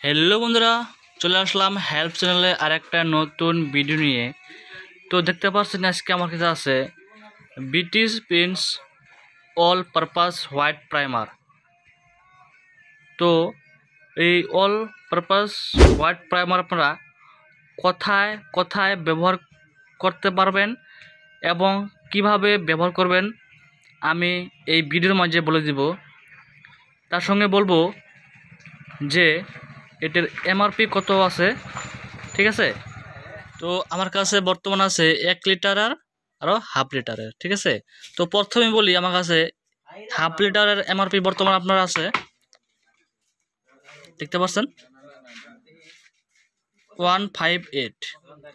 Hello বন্ধুরা, চলে আসলাম help চ্যানেলে আর একটা নতুন ভিডিও নিয়ে। তো দেখতে পাচ্ছেন আজকে আমার কাছে আছে British paints all purpose white primer. তো এই অল পারপাস হোয়াইট প্রাইমার আপনারা কোথায় কোথায় ব্যবহার করতে পারবেন এবং কিভাবে ব্যবহার করবেন আমি এই ভিডিওর মাঝে বলে দিব। তার সঙ্গে বলবো যে এটার এমআরপি কত আছে, ঠিক আছে। তো আমার কাছে বর্তমান আছে 1 লিটার আরও হাফ লিটারের, ঠিক আছে। তো প্রথমে বলি, আমার কাছে হাফ লিটারের এমআরপি বর্তমান আপনার আছে, দেখতে পাচ্ছেন 158,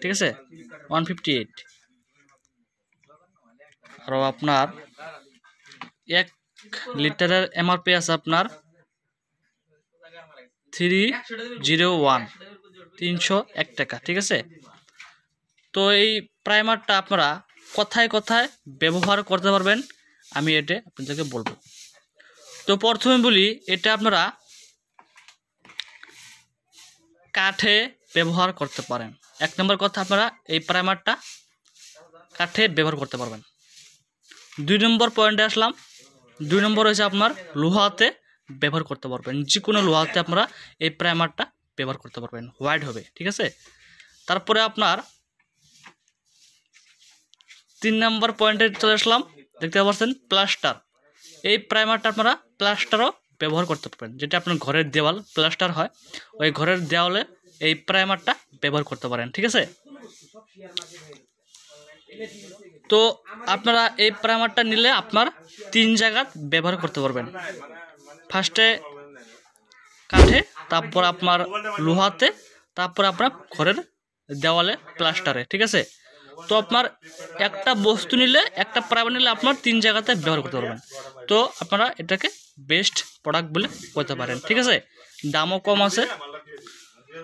ঠিক আছে, 158। আরও আপনার 1 লিটারের এমআরপি আছে আপনার 301, 301 টাকা, ঠিক আছে। তো এই প্রাইমারটা আপনারা কোথায় কোথায় ব্যবহার করতে পারবেন আমি এটা আপনাদেরকে বলবো। তো প্রথমে বলি, এটা আপনারা কাঠে ব্যবহার করতে পারেন। 1 নম্বর কথা, আপনারা এই প্রাইমারটা কাঠে ব্যবহার করতে পারবেন। 2 নম্বর পয়েন্টে আসলাম। 2 নম্বর হচ্ছে আপনার লোহাতে ব্যবহার করতে পারবেন। যে কোনো লোহাতে আপনারা এই প্রাইমারটা ব্যবহার করতে পারবেন, হোয়াইট হবে, ঠিক আছে। তারপরে আপনার 3 নম্বর পয়েন্টে চলে আসলাম। দেখতে পাচ্ছেন প্লাস্টার। এই প্রাইমারটা আপনারা প্লাস্টারও ব্যবহার করতে পারবেন। যেটা আপনার ঘরের দেওয়াল প্লাস্টার হয়, ওই ঘরের দেওয়ালে এই প্রাইমারটা ব্যবহার করতে পারেন, ঠিক আছে। তো আপনারা এই প্রাইমারটা নিলে আপনার 3 জায়গা ব্যবহার করতে পারবেন। ফার্স্টে কাঠে, তারপর আপনার লোহাতে, তারপর আপনার ঘরের দেওয়ালে প্লাস্টারে, ঠিক আছে। তো আপনার একটা বস্তু নিলে, একটা প্রাইমার নিলে আপনার 3 জায়গাতে ব্যবহার করতে পারবেন। তো আপনারা এটাকে বেস্ট প্রোডাক্ট বলে বলতে পারেন, ঠিক আছে। দামও কম আছে।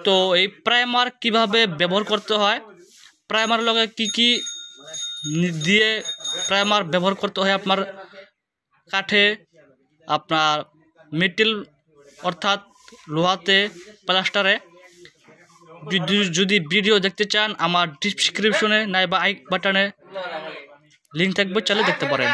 তো এই প্রাইমার কিভাবে ব্যবহার করতে হয়, প্রাইমার লগে কি কি দিয়ে প্রাইমার ব্যবহার করতে হয় আপনার কাঠে, আপনার মেটেল অর্থাৎ লোহাতে, প্লাস্টারে, যদি ভিডিও দেখতে চান আমার ডিসক্রিপশনে নাই বা আই বাটনে লিঙ্ক থাকবে, চাইলে দেখতে পারেন।